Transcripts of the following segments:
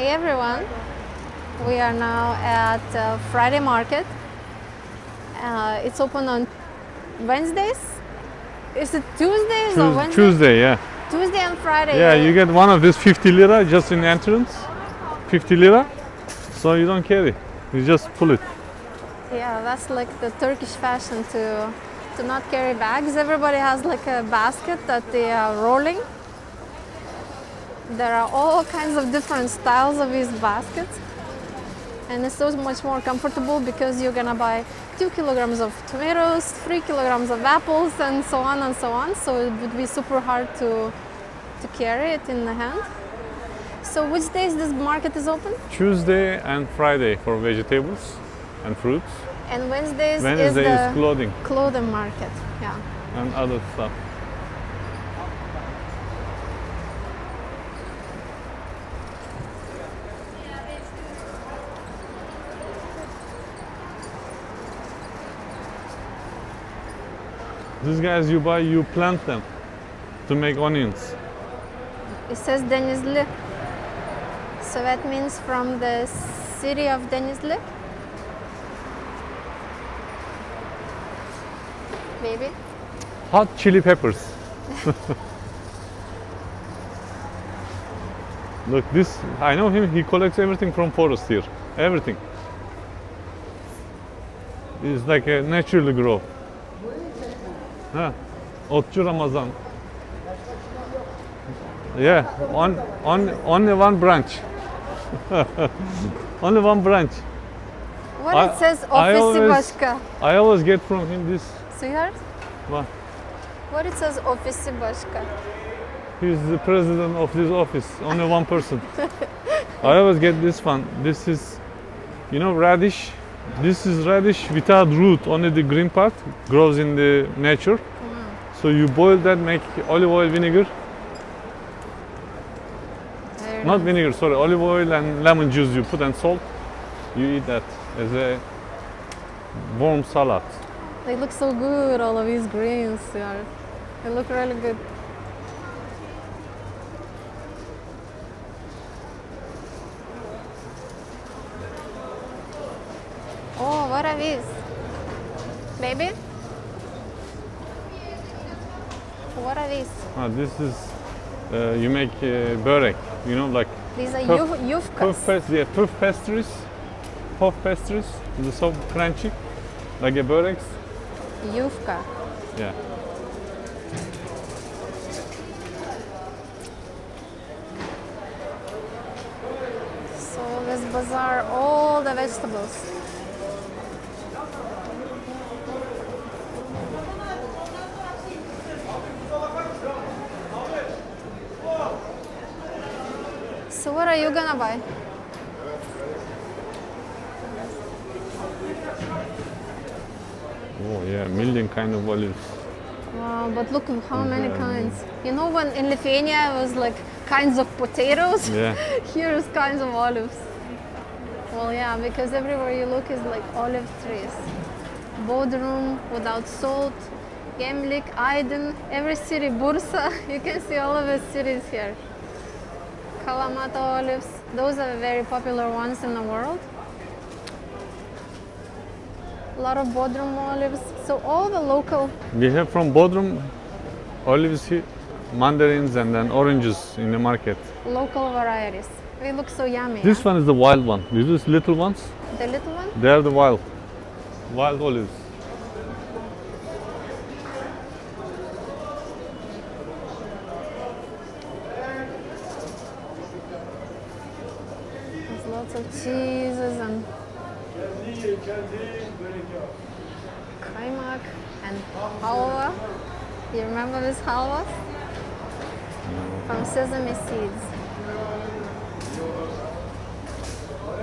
Hey everyone, we are now at Friday Market. It's open on Wednesdays. Is it Tuesdays or Wednesdays? Tuesday, yeah. Tuesday and Friday. Yeah, you get one of these 50 lira just in the entrance. 50 lira. So you don't carry. You just pull it. Yeah, that's like the Turkish fashion to not carry bags. Everybody has like a basket that they are rolling. There are all kinds of different styles of these baskets. And it's so much more comfortable because you're gonna buy 2 kilograms of tomatoes, 3 kilograms of apples, and so on and so on. So it would be super hard to carry it in the hand. So which days this market is open? Tuesday and Friday for vegetables and fruits. And Wednesdays Wednesday is the is clothing clothing market. Yeah. and other stuff. These guys you buy, you plant them to make onions. It says Denizli. So that means from the city of Denizli. Maybe. Hot chili peppers. Look, this, I know him, he collects everything from forest here. Everything. It's like a naturally grow. Huh. Otçu Ramazan. Yeah, only one branch. Only one branch. What it says ofisi başka. I always get from him this Sweetheart? one. What it says ofisi başka. He's the president of this office, only one person. I always get this one. This is, you know, radish. This is radish without root, only the green part grows in the nature. So you boil that, make olive oil vinegar. Very Not nice. vinegar, sorry, olive oil and lemon juice you put and salt. You eat that as a warm salad. They look so good, all of these greens. Yeah. They look really good. Oh, what are these? Baby? What are these? This is, you make börek, you know, like These are puff yufkas. yeah, puff pastries. Puff pastries, they're so crunchy, like a börek. Yufka. Yeah. So this bazaar, all the vegetables. So what are you gonna buy? Oh yeah, million kind of olives. Wow, but look at how many kinds. You know when in Lithuania it was like kinds of potatoes? Yeah. Here's kinds of olives. Well, yeah, because everywhere you look is like olive trees. Bodrum without salt, Gemlik, Aydın, every city, Bursa, you can see all of the cities here. Kalamata olives, those are very popular ones in the world. A lot of Bodrum olives, so all the local. We have from Bodrum olives here, mandarins and then oranges in the market. Local varieties. They look so yummy. This huh? one is the wild one. These little ones, The little one? they are the wild olives. There's lots of cheeses and kaymak and halwa. You remember this halwa? From sesame seeds.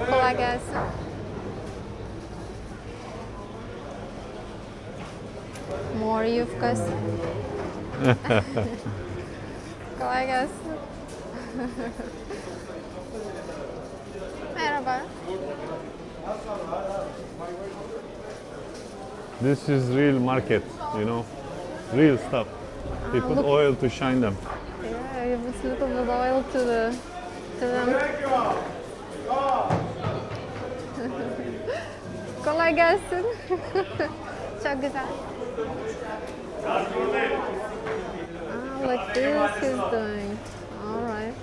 Kolay gelsin. More yufkas. Kolay gelsin. Merhaba. This is real market, you know, real stuff. They put look. oil to shine them. Yeah, you put a little bit of oil to them. Kolay gelsin. Çok güzel. Ah, like this he's doing. All right.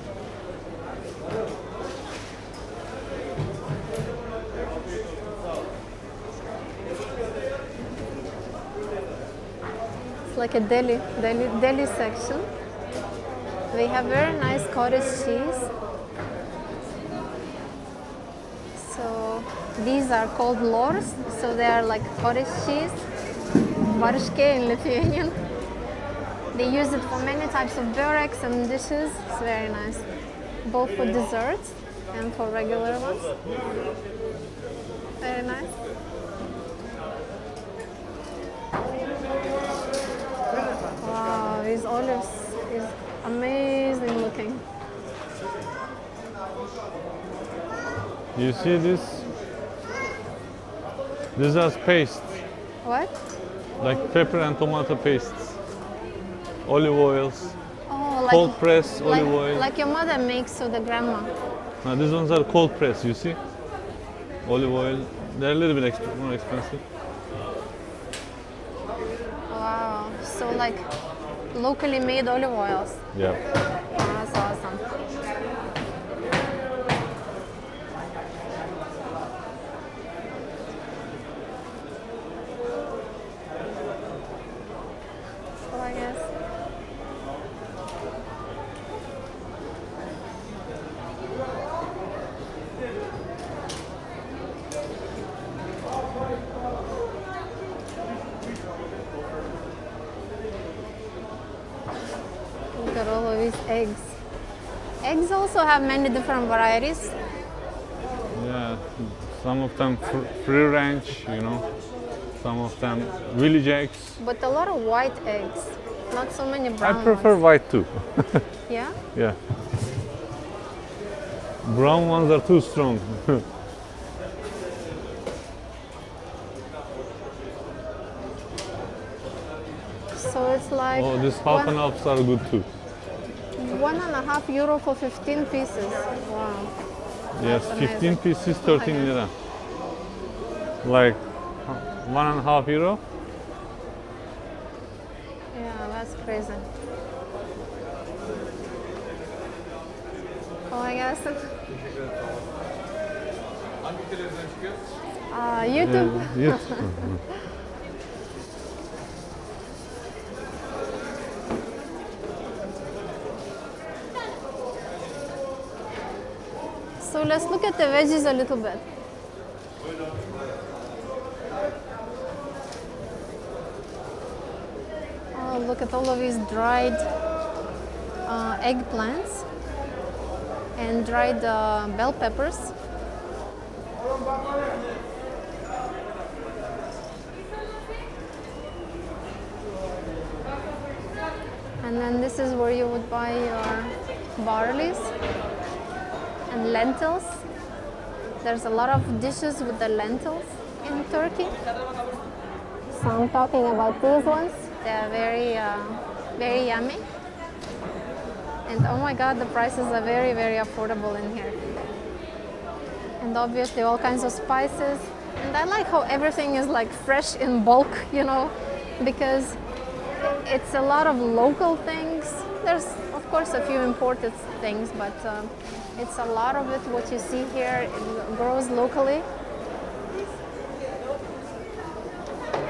It's like a deli section. They have very nice cottage cheese. So these are called lors. So they are like cottage cheese. Varishke in Lithuanian. They use it for many types of bureks and dishes. It's very nice, both for desserts and for regular ones. Very nice. Wow, these olives is amazing looking. You see this? This is paste, What? like pepper and tomato pastes, olive oils, Oh, cold press olive oil. like your mother makes for the grandma. Now these ones are cold press, you see? Olive oil. They're a little bit more expensive. Wow, so like locally made olive oils. Yeah. That's awesome. So I guess. Look at all of these eggs. Eggs also have many different varieties. Yeah. Some of them free range, you know. Some of them village eggs. But a lot of white eggs, not so many I brown prefer ones. white too. Yeah? Yeah. Brown ones are too strong. So it's like Oh, these half and halves are good too. €1.5 for 15 pieces. Wow. Yes, That's 15 amazing. pieces, 13 lira. Like €1.5. Yeah, that's crazy. Kolay gelsin. YouTube. Yes. So let's look at the veggies a little bit. Oh, look at all of these dried eggplants and dried bell peppers. And then this is where you would buy your barleys and lentils. There's a lot of dishes with the lentils in Turkey. So I'm talking about these ones. They are very yummy. And oh my God, the prices are very, very affordable in here. And obviously all kinds of spices. And I like how everything is like fresh in bulk, you know, because it's a lot of local things. There's of course a few imported things, but it's a lot of it. What you see here, it grows locally.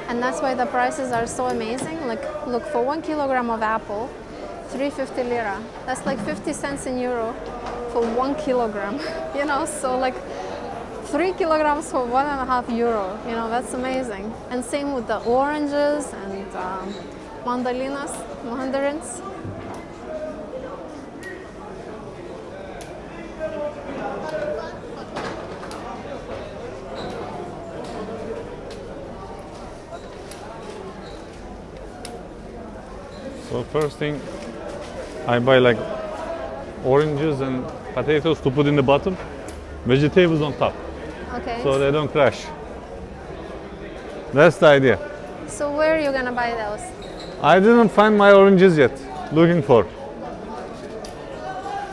And that's why the prices are so amazing. Like, look, for 1 kilogram of apple, 350 lira. That's like 50 cents in euro for 1 kilogram, you know? So like 3 kilograms for €1.5, you know, that's amazing. And same with the oranges and mandarins. So first thing, I buy like oranges and potatoes to put in the bottom, vegetables on top, Okay. so they don't crash. That's the idea. So where are you gonna buy those? I didn't find my oranges yet. Looking for.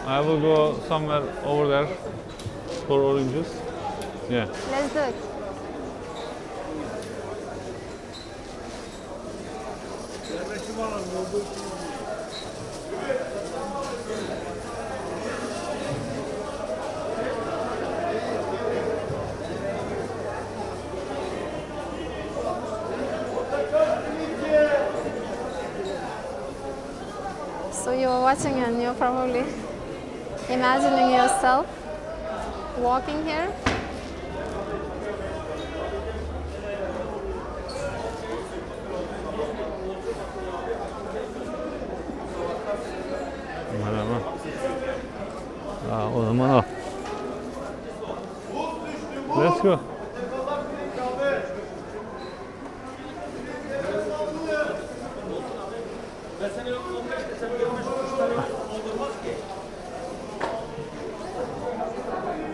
I will go somewhere over there for oranges. Yeah. Let's do it. So you're watching and you're probably imagining yourself walking here. Merhaba. O zaman al. Let's go.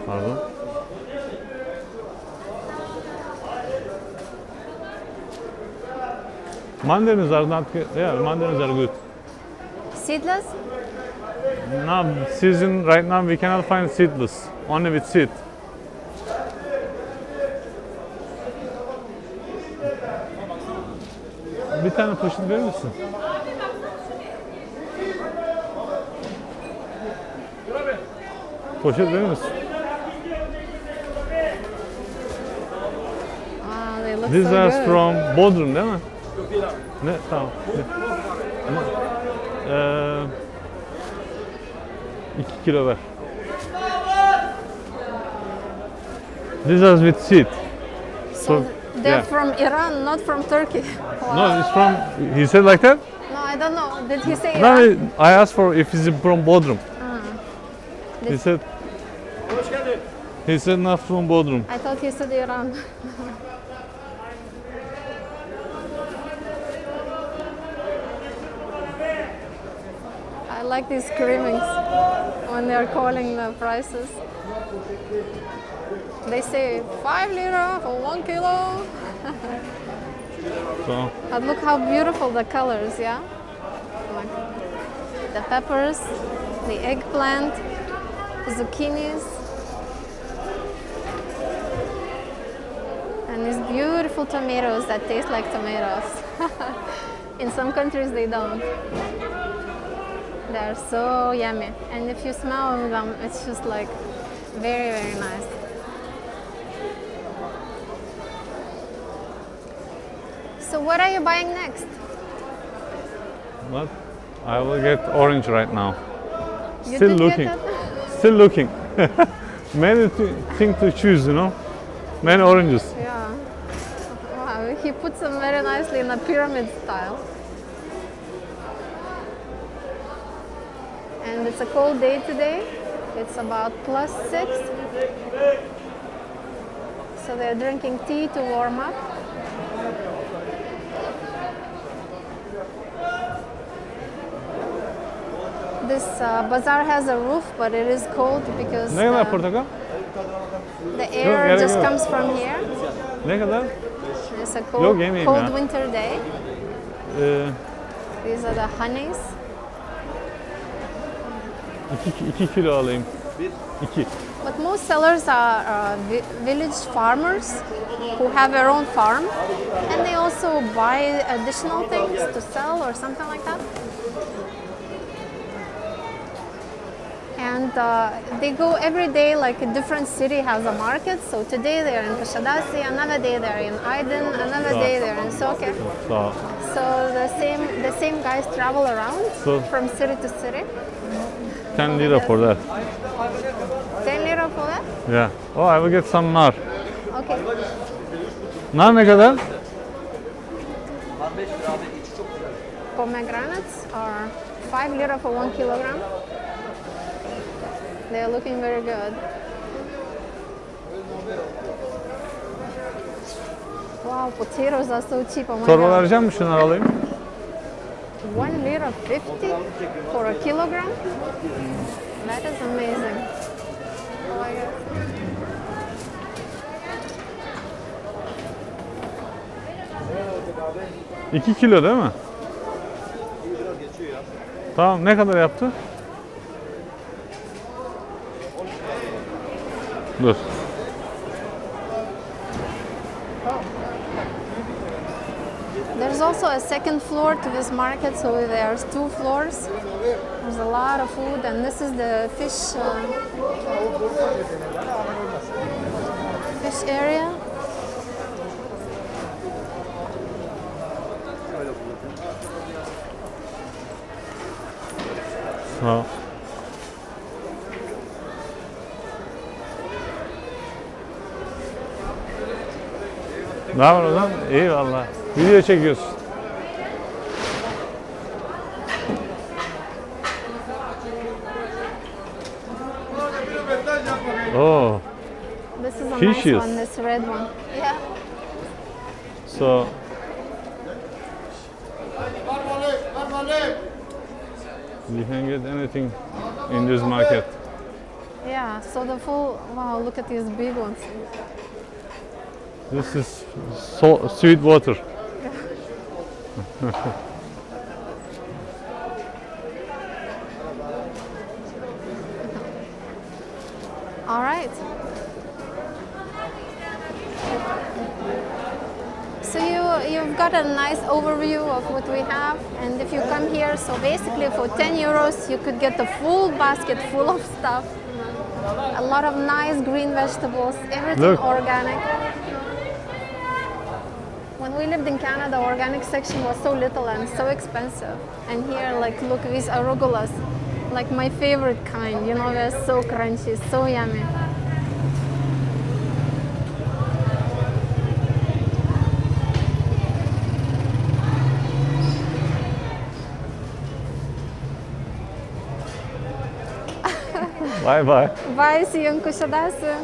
Pardon. Mandarins are not good. Yeah, mandarins are good. Seedless? Now, season right now we cannot find seedless, only with seed. Bir tane poşet verir misin? Poşet verir misin? Wow, they look These so are good. from Bodrum değil mi? Ne? Tamam. Ama, 2 kilo ver. These are with seed. So they're yeah. from Iran, not from Turkey. Wow. No, it's from. He said like that. No, I don't know. Did he say No, Iran? I asked for if he's from Bodrum. He This- said. He said not from Bodrum. I thought he said Iran. I like these screamings when they're calling the prices. They say 5 lira for 1 kilo. So, But look how beautiful the colors, yeah? Like the peppers, the eggplant, the zucchinis, and these beautiful tomatoes that taste like tomatoes. In some countries they don't. They're so yummy. And if you smell them, it's just like very, very nice. So what are you buying next? what? I will get orange right now. You Still did looking. get that? Still looking. Many things to choose, you know. Many oranges. Yeah. Wow, he puts them very nicely in a pyramid style. And it's a cold day today. It's about +6. So they're drinking tea to warm up. This bazaar has a roof, but it is cold because Ne kadar portakal? the air gerek just yok. comes from here. Ne kadar? It's a Yok, cold, yemeyeyim cold ya. winter day. These are the honeys. 2 kilo alayım. 2. But most sellers are village farmers who have their own farm, and they also buy additional things to sell or something like that. And they go every day, like a different city has a market. So today they're in Kuşadası, another day they're in Aydın, another day they're in Soke. Sağ ol. So the same guys travel around So- from city to city. 10 lira for that. 10 lira for that? Yeah. Oh, I will get some nar. Okay. Nar ne kadar? Pomegranates are 5 lira for 1 kilogram. They're looking very good. Wow, potatoes are so cheap. Oh my Torba god. vereceğim mi? Şunları alayım. 1 lira 50 for a kilogram? That is amazing. Oh my god. $2 kilo değil mi? Tamam, ne kadar yaptı? Dur. There's also a second floor to this market, so there's two floors. There's a lot of food, and this is the fish area. Ha. Ne var o zaman? İyi valla. Video çekiyorsun. Oh, This is a Fishes. nice one, this red one. Yeah. so you can get anything in this market. Yeah, so the full, wow, look at these big ones. This is sweet water. All right. So you've got a nice overview of what we have, and if you come here, so basically for 10 euros you could get a full basket full of stuff. A lot of nice green vegetables, everything Look. organic. When we lived in Canada, the organic section was so little and so expensive. And here, like, look, these arugula, like my favorite kind, you know, they're so crunchy, so yummy. Bye bye. Bye, see you in Kuşadası.